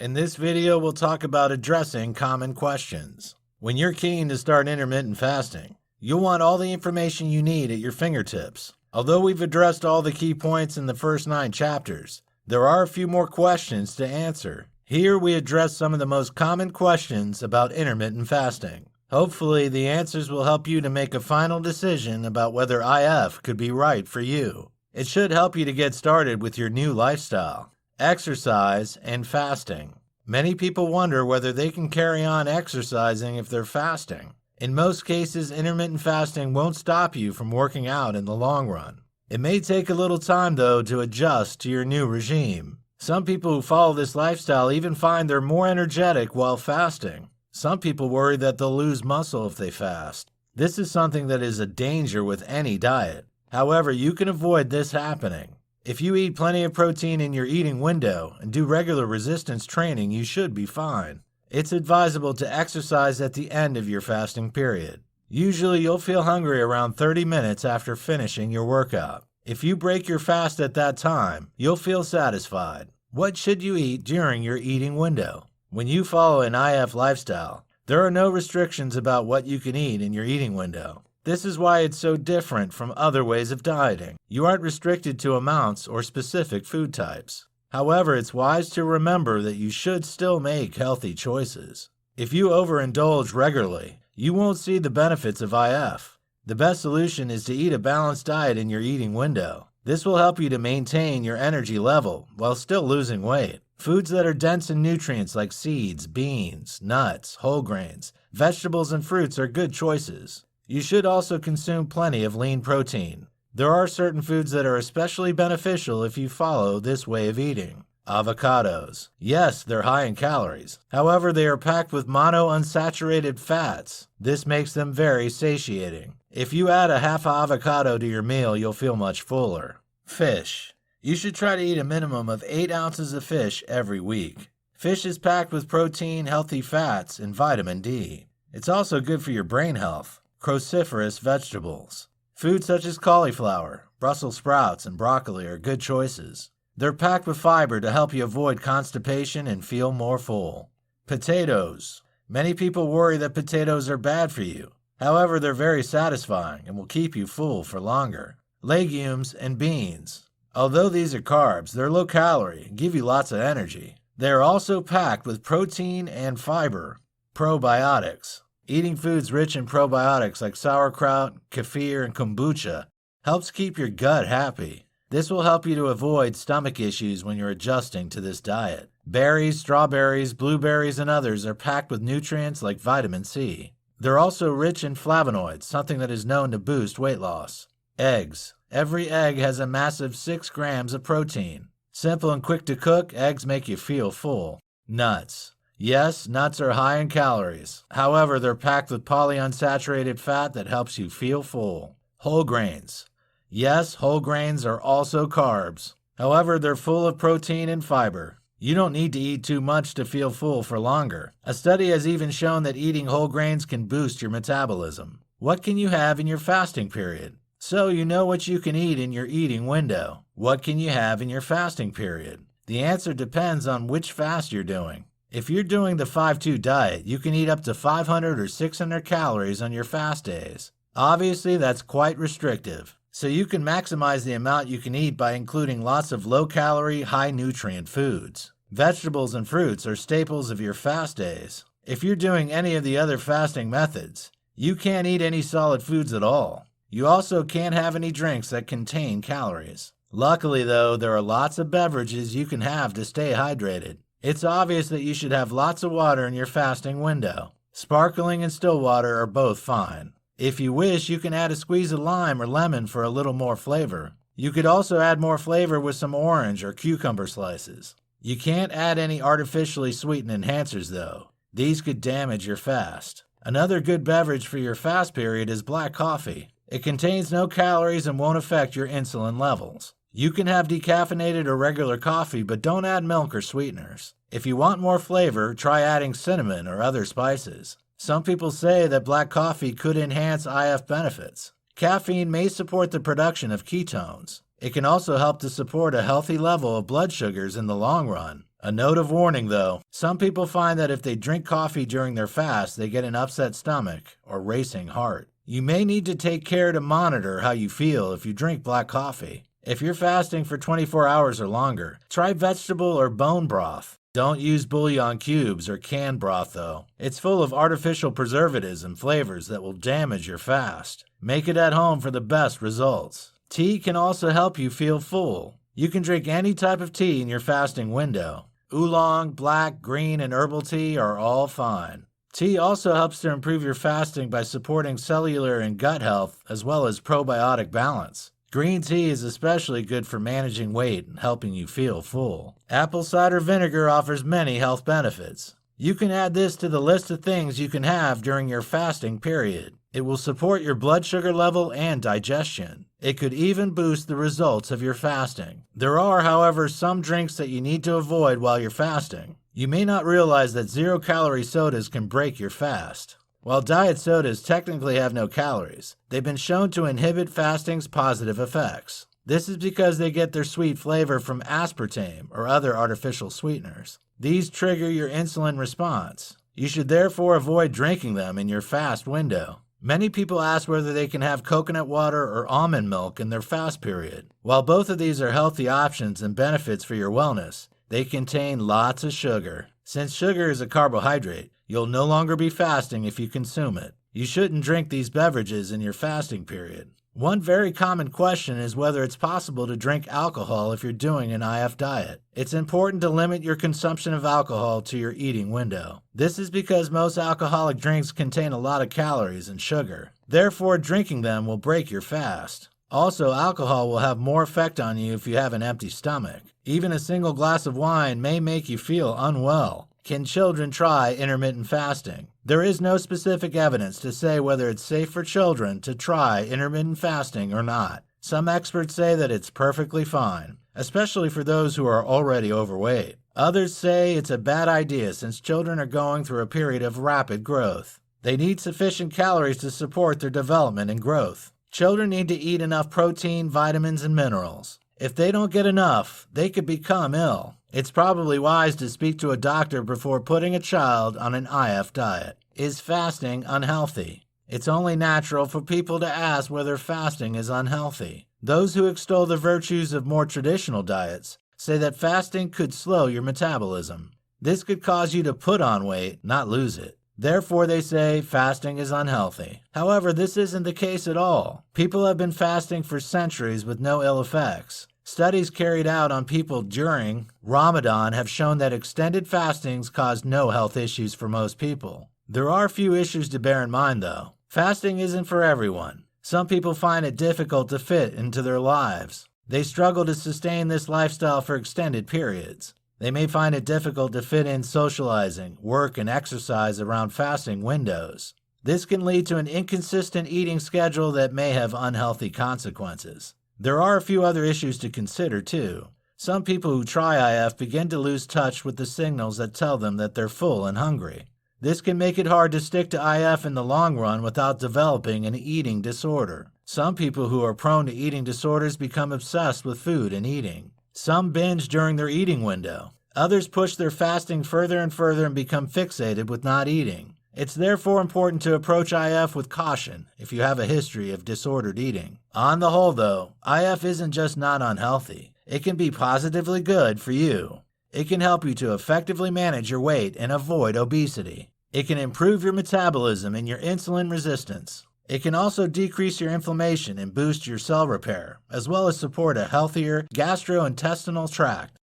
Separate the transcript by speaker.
Speaker 1: In this video, we'll talk about addressing common questions. When you're keen to start intermittent fasting, you'll want all the information you need at your fingertips. Although we've addressed all the key points in the first 9 chapters, there are a few more questions to answer. Here we address some of the most common questions about intermittent fasting. Hopefully, the answers will help you to make a final decision about whether IF could be right for you. It should help you to get started with your new lifestyle, exercise, and fasting. Many people wonder whether they can carry on exercising if they're fasting. In most cases, intermittent fasting won't stop you from working out in the long run. It may take a little time, though, to adjust to your new regime. Some people who follow this lifestyle even find they're more energetic while fasting. Some people worry that they'll lose muscle if they fast. This is something that is a danger with any diet. However, you can avoid this happening. If you eat plenty of protein in your eating window and do regular resistance training, you should be fine. It's advisable to exercise at the end of your fasting period. Usually, you'll feel hungry around 30 minutes after finishing your workout. If you break your fast at that time, you'll feel satisfied. What should you eat during your eating window? When you follow an IF lifestyle, there are no restrictions about what you can eat in your eating window. This is why it's so different from other ways of dieting. You aren't restricted to amounts or specific food types. However, it's wise to remember that you should still make healthy choices. If you overindulge regularly, you won't see the benefits of IF. The best solution is to eat a balanced diet in your eating window. This will help you to maintain your energy level while still losing weight. Foods that are dense in nutrients like seeds, beans, nuts, whole grains, vegetables, and fruits are good choices. You should also consume plenty of lean protein. There are certain foods that are especially beneficial if you follow this way of eating. Avocados. Yes, they're high in calories. However, they are packed with monounsaturated fats. This makes them very satiating. If you add a half avocado to your meal, you'll feel much fuller. Fish. You should try to eat a minimum of 8 ounces of fish every week. Fish is packed with protein, healthy fats, and vitamin D. It's also good for your brain health. Cruciferous vegetables. Foods such as cauliflower, Brussels sprouts, and broccoli are good choices. They're packed with fiber to help you avoid constipation and feel more full. Potatoes. Many people worry that potatoes are bad for you. However, they're very satisfying and will keep you full for longer. Legumes and beans. Although these are carbs, they're low calorie and give you lots of energy. They are also packed with protein and fiber. Probiotics. Eating foods rich in probiotics like sauerkraut, kefir, and kombucha helps keep your gut happy. This will help you to avoid stomach issues when you're adjusting to this diet. Berries, strawberries, blueberries, and others are packed with nutrients like vitamin C. They're also rich in flavonoids, something that is known to boost weight loss. Eggs. Every egg has a massive 6 grams of protein. Simple and quick to cook, eggs make you feel full. Nuts. Yes, nuts are high in calories. However, they're packed with polyunsaturated fat that helps you feel full. Whole grains. Yes, whole grains are also carbs. However, they're full of protein and fiber. You don't need to eat too much to feel full for longer. A study has even shown that eating whole grains can boost your metabolism. What can you have in your fasting period? So you know what you can eat in your eating window. What can you have in your fasting period? The answer depends on which fast you're doing. If you're doing the 5-2 diet, you can eat up to 500 or 600 calories on your fast days. Obviously, that's quite restrictive. So you can maximize the amount you can eat by including lots of low-calorie, high-nutrient foods. Vegetables and fruits are staples of your fast days. If you're doing any of the other fasting methods, you can't eat any solid foods at all. You also can't have any drinks that contain calories. Luckily, though, there are lots of beverages you can have to stay hydrated. It's obvious that you should have lots of water in your fasting window. Sparkling and still water are both fine. If you wish, you can add a squeeze of lime or lemon for a little more flavor. You could also add more flavor with some orange or cucumber slices. You can't add any artificially sweetened enhancers, though. These could damage your fast. Another good beverage for your fast period is black coffee. It contains no calories and won't affect your insulin levels. You can have decaffeinated or regular coffee, but don't add milk or sweeteners. If you want more flavor, try adding cinnamon or other spices. Some people say that black coffee could enhance IF benefits. Caffeine may support the production of ketones. It can also help to support a healthy level of blood sugars in the long run. A note of warning though, some people find that if they drink coffee during their fast, they get an upset stomach or racing heart. You may need to take care to monitor how you feel if you drink black coffee. If you're fasting for 24 hours or longer, try vegetable or bone broth. Don't use bouillon cubes or canned broth though. It's full of artificial preservatives and flavors that will damage your fast. Make it at home for the best results. Tea can also help you feel full. You can drink any type of tea in your fasting window. Oolong, black, green, and herbal tea are all fine. Tea also helps to improve your fasting by supporting cellular and gut health as well as probiotic balance. Green tea is especially good for managing weight and helping you feel full. Apple cider vinegar offers many health benefits. You can add this to the list of things you can have during your fasting period. It will support your blood sugar level and digestion. It could even boost the results of your fasting. There are, however, some drinks that you need to avoid while you're fasting. You may not realize that zero-calorie sodas can break your fast. While diet sodas technically have no calories, they've been shown to inhibit fasting's positive effects. This is because they get their sweet flavor from aspartame or other artificial sweeteners. These trigger your insulin response. You should therefore avoid drinking them in your fast window. Many people ask whether they can have coconut water or almond milk in their fast period. While both of these are healthy options and benefits for your wellness, they contain lots of sugar. Since sugar is a carbohydrate, you'll no longer be fasting if you consume it. You shouldn't drink these beverages in your fasting period. One very common question is whether it's possible to drink alcohol if you're doing an IF diet. It's important to limit your consumption of alcohol to your eating window. This is because most alcoholic drinks contain a lot of calories and sugar. Therefore, drinking them will break your fast. Also, alcohol will have more effect on you if you have an empty stomach. Even a single glass of wine may make you feel unwell. Can children try intermittent fasting? There is no specific evidence to say whether it's safe for children to try intermittent fasting or not. Some experts say that it's perfectly fine, especially for those who are already overweight. Others say it's a bad idea since children are going through a period of rapid growth. They need sufficient calories to support their development and growth. Children need to eat enough protein, vitamins, and minerals. If they don't get enough, they could become ill. It's probably wise to speak to a doctor before putting a child on an IF diet. Is fasting unhealthy? It's only natural for people to ask whether fasting is unhealthy. Those who extol the virtues of more traditional diets say that fasting could slow your metabolism. This could cause you to put on weight, not lose it. Therefore, they say fasting is unhealthy. However, this isn't the case at all. People have been fasting for centuries with no ill effects. Studies carried out on people during Ramadan have shown that extended fastings cause no health issues for most people. There are a few issues to bear in mind, though. Fasting isn't for everyone. Some people find it difficult to fit into their lives. They struggle to sustain this lifestyle for extended periods. They may find it difficult to fit in socializing, work, and exercise around fasting windows. This can lead to an inconsistent eating schedule that may have unhealthy consequences. There are a few other issues to consider, too. Some people who try IF begin to lose touch with the signals that tell them that they're full and hungry. This can make it hard to stick to IF in the long run without developing an eating disorder. Some people who are prone to eating disorders become obsessed with food and eating. Some binge during their eating window. Others push their fasting further and further and become fixated with not eating. It's therefore important to approach IF with caution if you have a history of disordered eating. On the whole, though, IF isn't just not unhealthy. It can be positively good for you. It can help you to effectively manage your weight and avoid obesity. It can improve your metabolism and your insulin resistance. It can also decrease your inflammation and boost your cell repair, as well as support a healthier gastrointestinal tract.